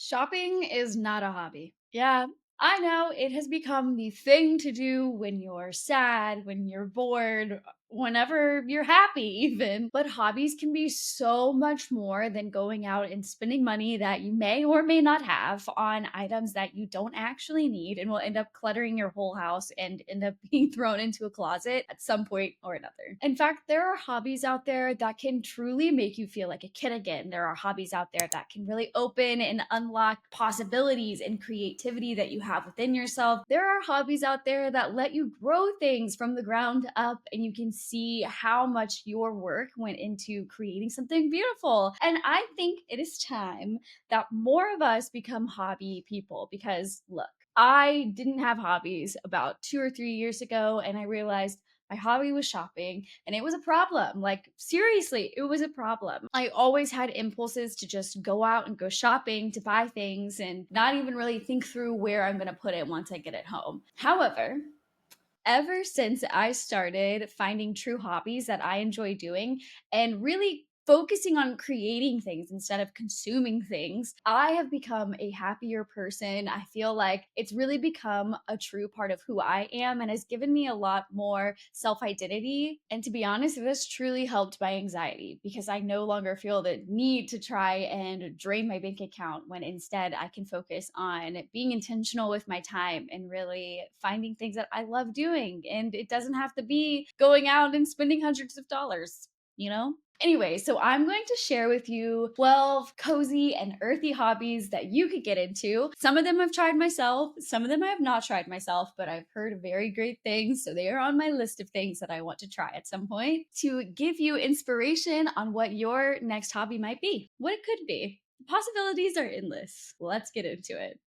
Shopping is not a hobby. Yeah, I know it has become the thing to do when you're sad, when you're bored, whenever you're happy, even. But hobbies can be so much more than going out and spending money that you may or may not have on items that you don't actually need and will end up cluttering your whole house and end up being thrown into a closet at some point or another. In fact, there are hobbies out there that can truly make you feel like a kid again. There are hobbies out there that can really open and unlock possibilities and creativity that you have within yourself. There are hobbies out there that let you grow things from the ground up, and you can see how much your work went into creating something beautiful. And I think it is time that more of us become hobby people because, look, I didn't have hobbies about 2 or 3 years ago, and I realized my hobby was shopping, and it was a problem. Like, seriously, it was a problem. I always had impulses to just go out and go shopping to buy things and not even really think through where I'm going to put it once I get it home. However, ever since I started finding true hobbies that I enjoy doing and really focusing on creating things instead of consuming things, I have become a happier person. I feel like it's really become a true part of who I am and has given me a lot more self identity. And to be honest, it has truly helped my anxiety because I no longer feel the need to try and drain my bank account when instead I can focus on being intentional with my time and really finding things that I love doing. And it doesn't have to be going out and spending hundreds of dollars, you know? Anyway, so I'm going to share with you 12 cozy and earthy hobbies that you could get into. Some of them I've tried myself, some of them I have not tried myself, but I've heard very great things. So they are on my list of things that I want to try at some point to give you inspiration on what your next hobby might be, what it could be. The possibilities are endless. Let's get into it.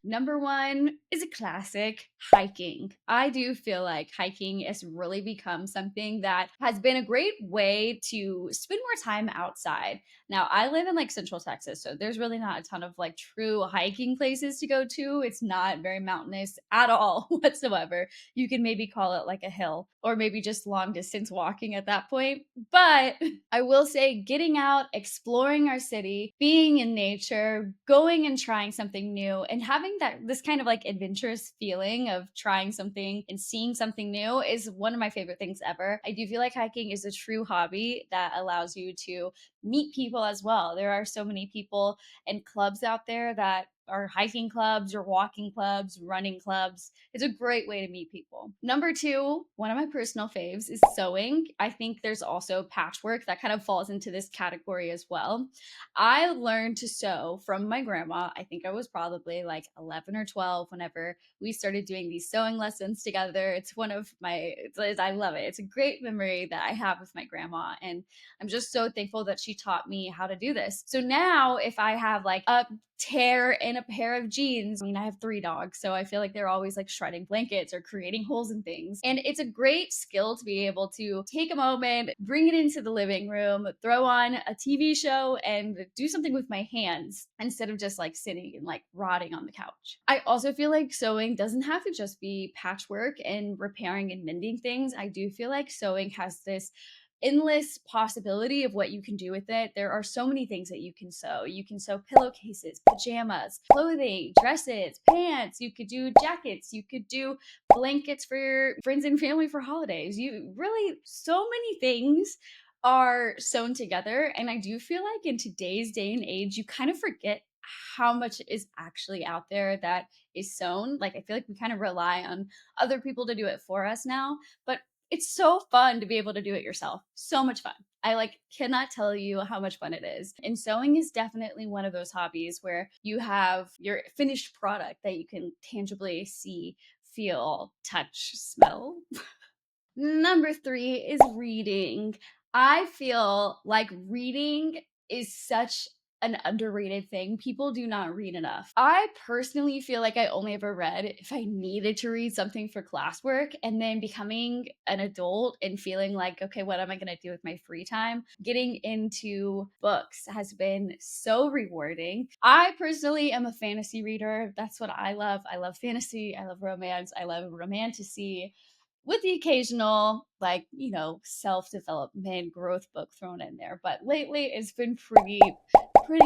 Number one is a classic, hiking. I do feel like hiking has really become something that has been a great way to spend more time outside. Now, I live in like central Texas, so there's really not a ton of like true hiking places to go to. It's not very mountainous at all whatsoever. You can maybe call it like a hill or maybe just long distance walking at that point. But I will say getting out, exploring our city, being in nature, going and trying something new, and having that this kind of like adventurous feeling of trying something and seeing something new is one of my favorite things ever. I do feel like hiking is a true hobby that allows you to meet people as well. There are so many people and clubs out there that are hiking clubs or walking clubs, running clubs. It's a great way to meet people. Number two, one of my personal faves is sewing. I think there's also patchwork that kind of falls into this category as well. I learned to sew from my grandma. I think I was probably like 11 or 12 whenever we started doing these sewing lessons together. It's one of I love it. It's a great memory that I have with my grandma. And I'm just so thankful that she taught me how to do this. So now if I have like a tear in a pair of jeans. I mean, I have 3 dogs, so I feel like they're always like shredding blankets or creating holes in things. And it's a great skill to be able to take a moment, bring it into the living room, throw on a TV show, and do something with my hands instead of just like sitting and like rotting on the couch. I also feel like sewing doesn't have to just be patchwork and repairing and mending things. I do feel like sewing has this endless possibility of what you can do with it. There are so many things that you can sew. You can sew pillowcases, pajamas, clothing, dresses, pants. You could do jackets. You could do blankets for your friends and family for holidays. You really, so many things are sewn together. And I do feel like in today's day and age, you kind of forget how much is actually out there that is sewn. Like, I feel like we kind of rely on other people to do it for us now. But it's so fun to be able to do it yourself. So much fun. I like cannot tell you how much fun it is. And sewing is definitely one of those hobbies where you have your finished product that you can tangibly see, feel, touch, smell. Number three is reading. I feel like reading is such an underrated thing. People do not read enough. I personally feel like I only ever read if I needed to read something for classwork, and then becoming an adult and feeling like, okay, what am I going to do with my free time? Getting into books has been so rewarding. I personally am a fantasy reader. That's what I love. I love fantasy. I love romance. I love romantasy. with the occasional, like, self development growth book thrown in there. But lately it's been pretty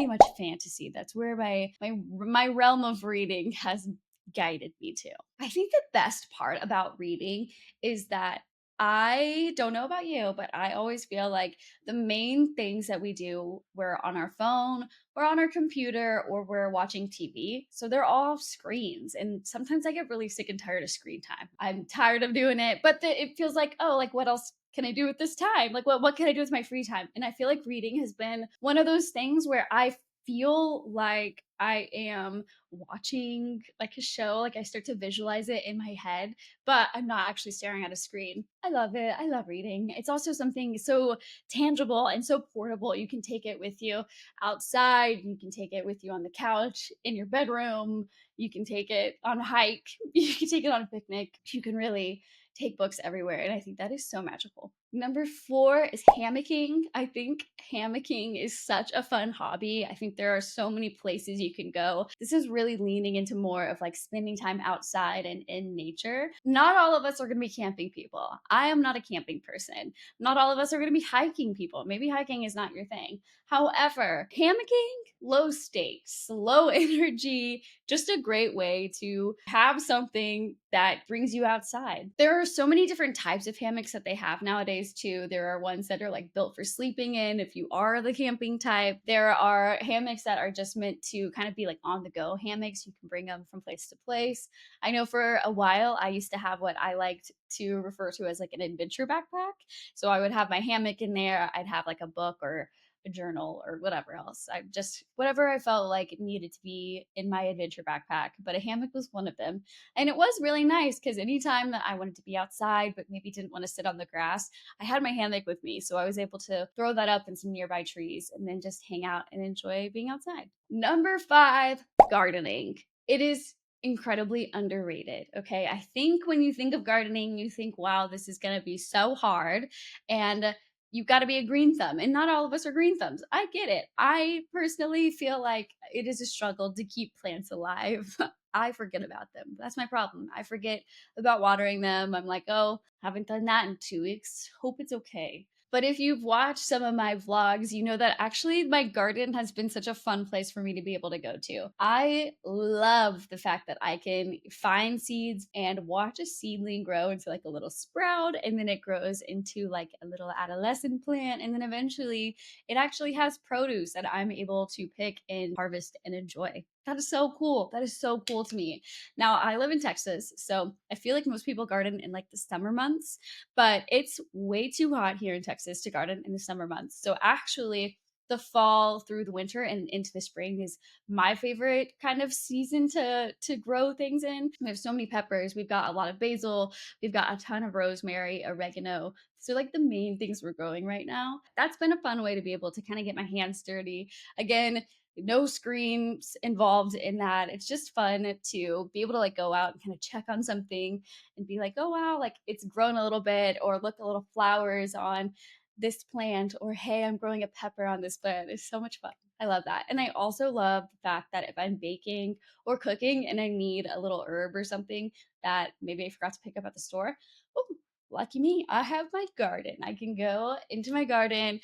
much fantasy. That's where my realm of reading has guided me to. I think the best part about reading is that I don't know about you, but I always feel like the main things that we do, we're on our phone, we're on our computer, or we're watching TV. So they're all off screens. And sometimes I get really sick and tired of screen time. I'm tired of doing it, but it feels like, oh, like what else can I do with this time? Like what can I do with my free time? And I feel like reading has been one of those things where I feel like I am watching like a show, like I start to visualize it in my head, but I'm not actually staring at a screen. I love it. I love reading. It's also something so tangible and so portable. You can take it with you outside, you can take it with you on the couch, in your bedroom, you can take it on a hike, you can take it on a picnic. You can really take books everywhere. And I think that is so magical. Number 4 is hammocking. I think hammocking is such a fun hobby. I think there are so many places you can go. This is really leaning into more of like spending time outside and in nature. Not all of us are going to be camping people. I am not a camping person. Not all of us are going to be hiking people. Maybe hiking is not your thing. However, hammocking, low stakes, low energy, just a great way to have something that brings you outside. There are so many different types of hammocks that they have nowadays too. There are ones that are like built for sleeping in if you are the camping type. There are hammocks that are just meant to kind of be like on the go hammocks. You can bring them from place to place. I know for a while I used to have what I liked to refer to as like an adventure backpack. So I would have my hammock in there. I'd have like a book or a journal or whatever else. I just, whatever I felt like it needed to be in my adventure backpack. But a hammock was one of them. And it was really nice because anytime that I wanted to be outside, but maybe didn't want to sit on the grass, I had my hammock with me. So I was able to throw that up in some nearby trees and then just hang out and enjoy being outside. Number 5, gardening. It is incredibly underrated. Okay. I think when you think of gardening, you think, wow, this is going to be so hard. And you've got to be a green thumb, and not all of us are green thumbs. I get it. I personally feel like it is a struggle to keep plants alive. I forget about them. That's my problem. I forget about watering them. I'm like, oh, haven't done that in 2 weeks. Hope it's okay. But if you've watched some of my vlogs, you know that actually my garden has been such a fun place for me to be able to go to. I love the fact that I can find seeds and watch a seedling grow into like a little sprout, and then it grows into like a little adolescent plant, and then eventually it actually has produce that I'm able to pick and harvest and enjoy. That is so cool. That is so cool to me. Now, I live in Texas, so I feel like most people garden in like the summer months, but it's way too hot here in Texas to garden in the summer months. So actually, the fall through the winter and into the spring is my favorite kind of season to grow things in. We have so many peppers. We've got a lot of basil. We've got a ton of rosemary, oregano. So like the main things we're growing right now. That's been a fun way to be able to kind of get my hands dirty. Again, no screens involved in that. It's just fun to be able to like go out and kind of check on something and be like, oh wow, like it's grown a little bit, or look, a little flowers on this plant, or hey, I'm growing a pepper on this plant. It's so much fun. I love that. And I also love the fact that if I'm baking or cooking and I need a little herb or something that maybe I forgot to pick up at the store, oh, lucky me, I have my garden. I can go into my garden,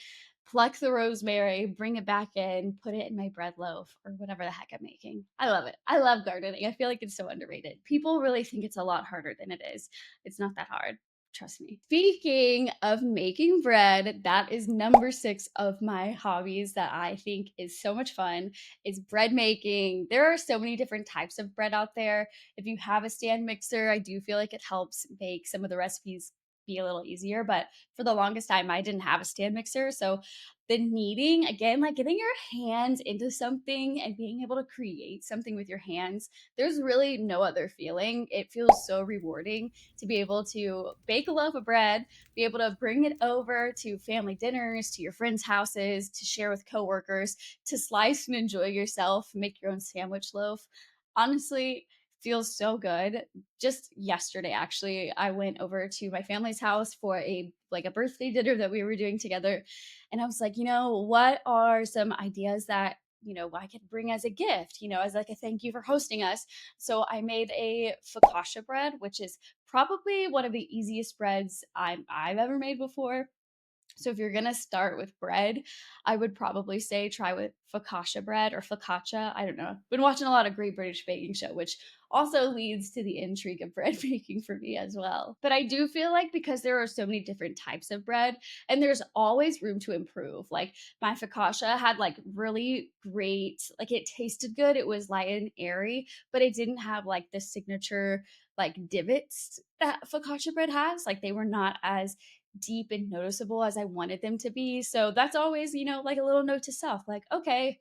pluck the rosemary, bring it back in, put it in my bread loaf or whatever the heck I'm making. I love it. I love gardening. I feel like it's so underrated. People really think it's a lot harder than it is. It's not that hard. Trust me. Speaking of making bread, that is number 6 of my hobbies that I think is so much fun. Is bread making. There are so many different types of bread out there. If you have a stand mixer, I do feel like it helps make some of the recipes be a little easier. But for the longest time, I didn't have a stand mixer. So the kneading, again, like getting your hands into something and being able to create something with your hands, there's really no other feeling. It feels so rewarding to be able to bake a loaf of bread, be able to bring it over to family dinners, to your friends' houses, to share with coworkers, to slice and enjoy yourself, make your own sandwich loaf. Honestly, feels so good. Just yesterday, actually, I went over to my family's house for a birthday dinner that we were doing together, and I was like, what are some ideas that I could bring as a gift, as like a thank you for hosting us. So I made a focaccia bread, which is probably one of the easiest breads I've ever made before. So if you're gonna start with bread, I would probably say try with focaccia bread or focaccia. I don't know. Been watching a lot of Great British Baking Show, which also leads to the intrigue of bread making for me as well. But I do feel like because there are so many different types of bread, and there's always room to improve. Like my focaccia had like really great, like it tasted good. It was light and airy, but it didn't have like the signature like divots that focaccia bread has. Like they were not as deep and noticeable as I wanted them to be. So that's always, like a little note to self, like, okay,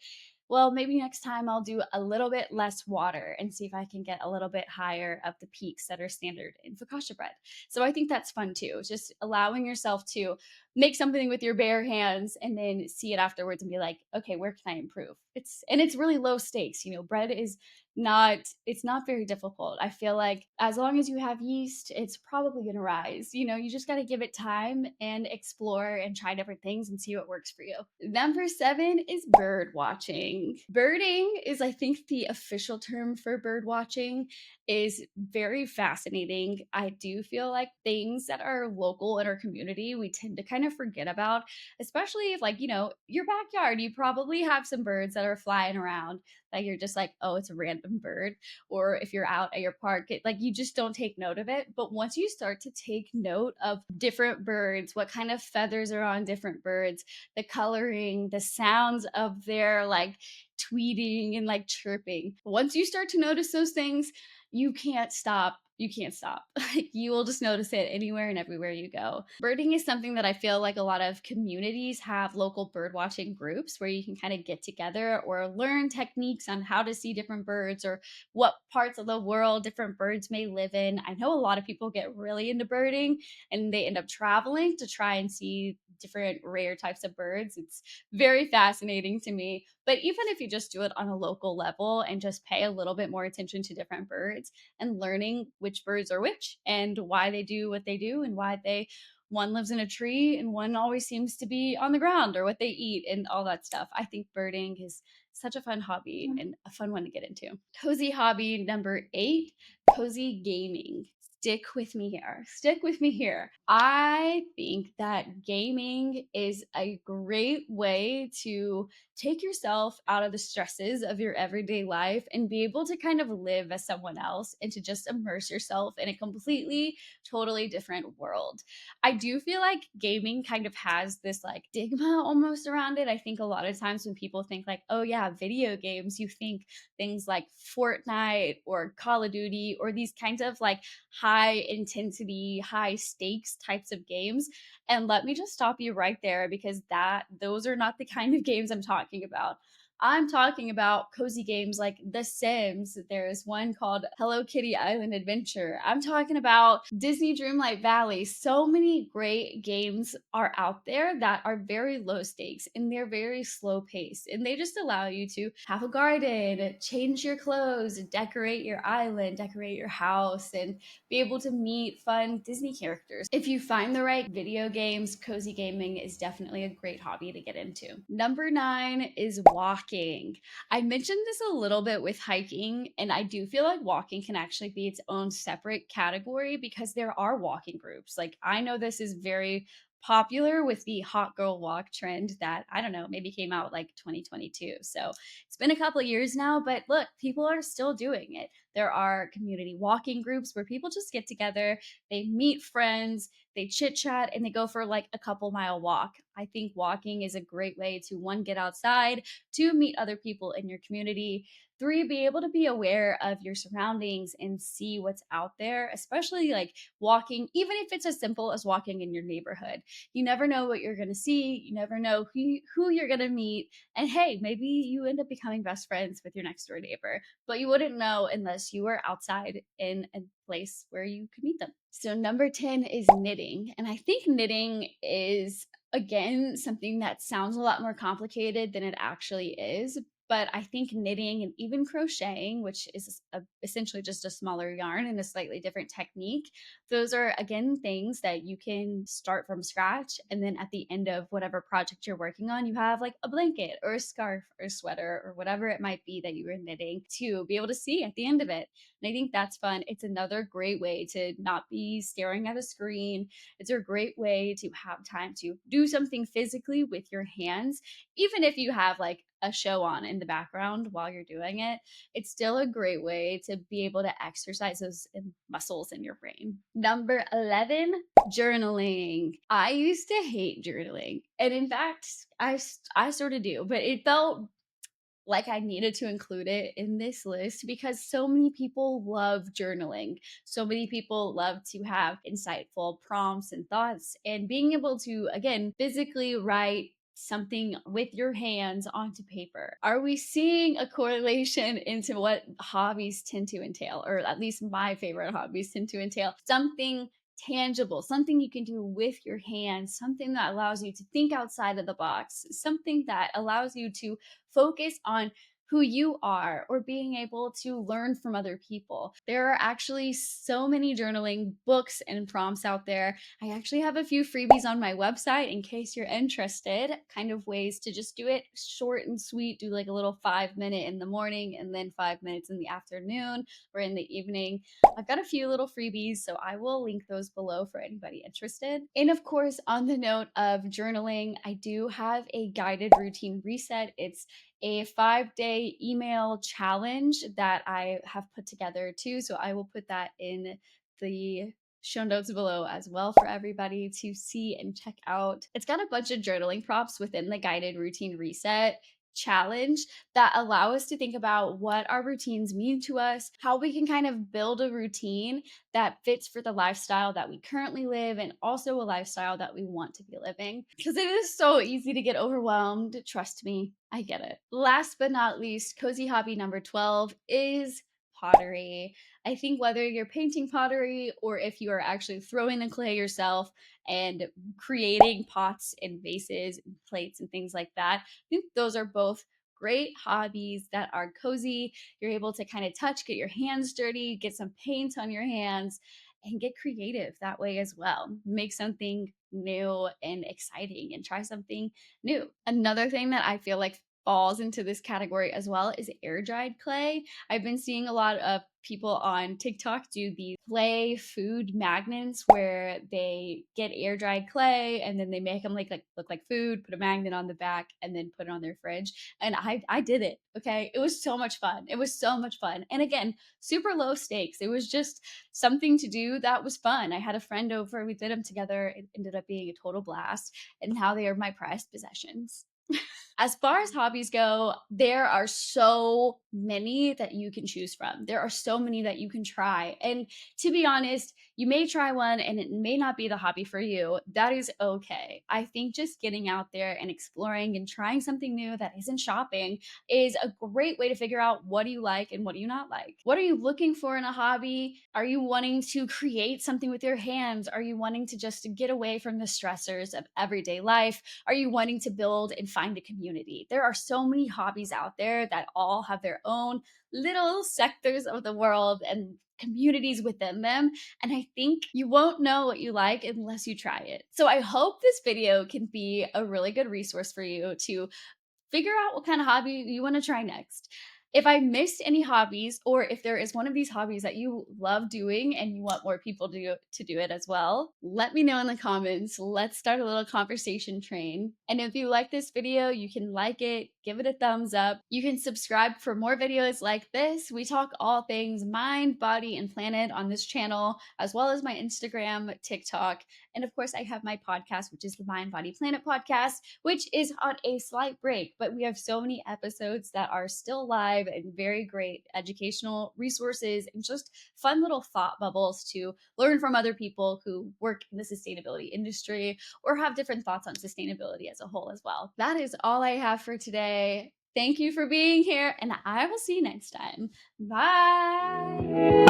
well, maybe next time I'll do a little bit less water and see if I can get a little bit higher of the peaks that are standard in focaccia bread. So I think that's fun too, just allowing yourself to make something with your bare hands and then see it afterwards and be like, okay, where can I improve? It's really low stakes. Bread is not it's not very difficult. I feel like as long as you have yeast, it's probably going to rise. You just got to give it time and explore and try different things and see what works for you. Number 7 is bird watching. Birding is, I think, the official term for bird watching, is very fascinating. I do feel like things that are local in our community, we tend to kind of forget about, especially if, like, your backyard, you probably have some birds that are flying around that you're just like, oh, it's a random bird. Or if you're out at your park, like you just don't take note of it. But once you start to take note of different birds, what kind of feathers are on different birds, the coloring, the sounds of their like tweeting and like chirping, once you start to notice those things, you can't stop. You can't stop. Like you will just notice it anywhere and everywhere you go. Birding is something that I feel like a lot of communities have local bird watching groups where you can kind of get together or learn techniques on how to see different birds or what parts of the world different birds may live in. I know a lot of people get really into birding and they end up traveling to try and see different rare types of birds. It's very fascinating to me. But even if you just do it on a local level and just pay a little bit more attention to different birds and learning which birds are which and why they do what they do and why one lives in a tree and one always seems to be on the ground, or what they eat and all that stuff. I think birding is such a fun hobby and a fun one to get into. Cozy hobby number 8, cozy gaming. Stick with me here. Stick with me here. I think that gaming is a great way to take yourself out of the stresses of your everyday life and be able to kind of live as someone else and to just immerse yourself in a completely, totally different world. I do feel like gaming kind of has this like stigma almost around it. I think a lot of times when people think like, oh yeah, video games, you think things like Fortnite or Call of Duty or these kinds of like high intensity, high stakes types of games. And let me just stop you right there, because those are not the kind of games I'm talking about. I'm talking about cozy games like The Sims. There's one called Hello Kitty Island Adventure. I'm talking about Disney Dreamlight Valley. So many great games are out there that are very low stakes and they're very slow paced. And they just allow you to have a garden, change your clothes, decorate your island, decorate your house, and be able to meet fun Disney characters. If you find the right video games, cozy gaming is definitely a great hobby to get into. Number 9 is walking. I mentioned this a little bit with hiking, and I do feel like walking can actually be its own separate category because there are walking groups. Like I know this is very popular with the hot girl walk trend that, I don't know, maybe came out like 2022. So it's been a couple of years now, but look, people are still doing it. There are community walking groups where people just get together, they meet friends, they chit chat, and they go for like a couple mile walk. I think walking is a great way to, one, get outside, two, meet other people in your community, three, be able to be aware of your surroundings and see what's out there, especially like walking, even if it's as simple as walking in your neighborhood. You never know what you're going to see, you never know who you're going to meet. And hey, maybe you end up becoming best friends with your next door neighbor, but you wouldn't know unless you were outside in a place where you could meet them. So number 10 is knitting. And I think knitting is, again, something that sounds a lot more complicated than it actually is. but I think knitting and even crocheting, which is essentially just a smaller yarn and a slightly different technique, those are again things that you can start from scratch. And then at the end of whatever project you're working on, you have like a blanket or a scarf or a sweater or whatever it might be that you were knitting to be able to see at the end of it. And I think that's fun. It's another great way to not be staring at a screen. It's a great way to have time to do something physically with your hands, even if you have like a show on in the background while you're doing it. It's still a great way to be able to exercise those muscles in your brain. Number 11, journaling. I used to hate journaling. And in fact, I sort of do, but it felt like I needed to include it in this list because so many people love journaling. So many people love to have insightful prompts and thoughts, and being able to, again, physically write something with your hands onto paper. Are we seeing a correlation into what hobbies tend to entail, or at least my favorite hobbies tend to entail? Something tangible, something you can do with your hands, something that allows you to think outside of the box, something that allows you to focus on who you are or being able to learn from other people. There are actually so many journaling books and prompts out there. I actually have a few freebies on my website in case you're interested, kind of ways to just do it short and sweet, do like a little 5 minute in the morning and then 5 minutes in the afternoon or in the evening. I've got a few little freebies, so I will link those below for anybody interested. And of course, on the note of journaling, I do have a guided routine reset. It's a 5-day email challenge that I have put together too. So I will put that in the show notes below as well for everybody to see and check out. It's got a bunch of journaling prompts within the guided routine reset challenge that allow us to think about what our routines mean to us, how we can kind of build a routine that fits for the lifestyle that we currently live and also a lifestyle that we want to be living. Because it is so easy to get overwhelmed. Trust me, I get it. Last but not least, cozy hobby number 12 is pottery. I think whether you're painting pottery or if you are actually throwing the clay yourself and creating pots and vases and plates and things like that, I think those are both great hobbies that are cozy. You're able to kind of touch, get your hands dirty, get some paint on your hands, and get creative that way as well. Make something new and exciting and try something new. Another thing that I feel like falls into this category as well is air dried clay. I've been seeing a lot of people on TikTok do the clay food magnets where they get air dried clay and then they make them like look like food, put a magnet on the back, and then put it on their fridge. And I did it. Okay, it was so much fun. It was so much fun. And again, super low stakes. It was just something to do that was fun. I had a friend over. We did them together. It ended up being a total blast. And now they are my prized possessions. As far as hobbies go, there are so many that you can choose from. There are so many that you can try. And to be honest, you may try one and it may not be the hobby for you. That is okay. I think just getting out there and exploring and trying something new that isn't shopping is a great way to figure out what do you like and what do you not like. What are you looking for in a hobby? Are you wanting to create something with your hands? Are you wanting to just get away from the stressors of everyday life? Are you wanting to build and find a community? There are so many hobbies out there that all have their own little sectors of the world and communities within them. And I think you won't know what you like unless you try it. So I hope this video can be a really good resource for you to figure out what kind of hobby you want to try next. If I missed any hobbies, or if there is one of these hobbies that you love doing and you want more people to do it as well, let me know in the comments. Let's start a little conversation train. And if you like this video, you can like it, give it a thumbs up. You can subscribe for more videos like this. We talk all things mind, body, and planet on this channel, as well as my Instagram, TikTok, and of course, I have my podcast, which is the Mind, Body, Planet podcast, which is on a slight break, but we have so many episodes that are still live and very great educational resources and just fun little thought bubbles to learn from other people who work in the sustainability industry or have different thoughts on sustainability as a whole as well. That is all I have for today. Thank you for being here, and I will see you next time. Bye.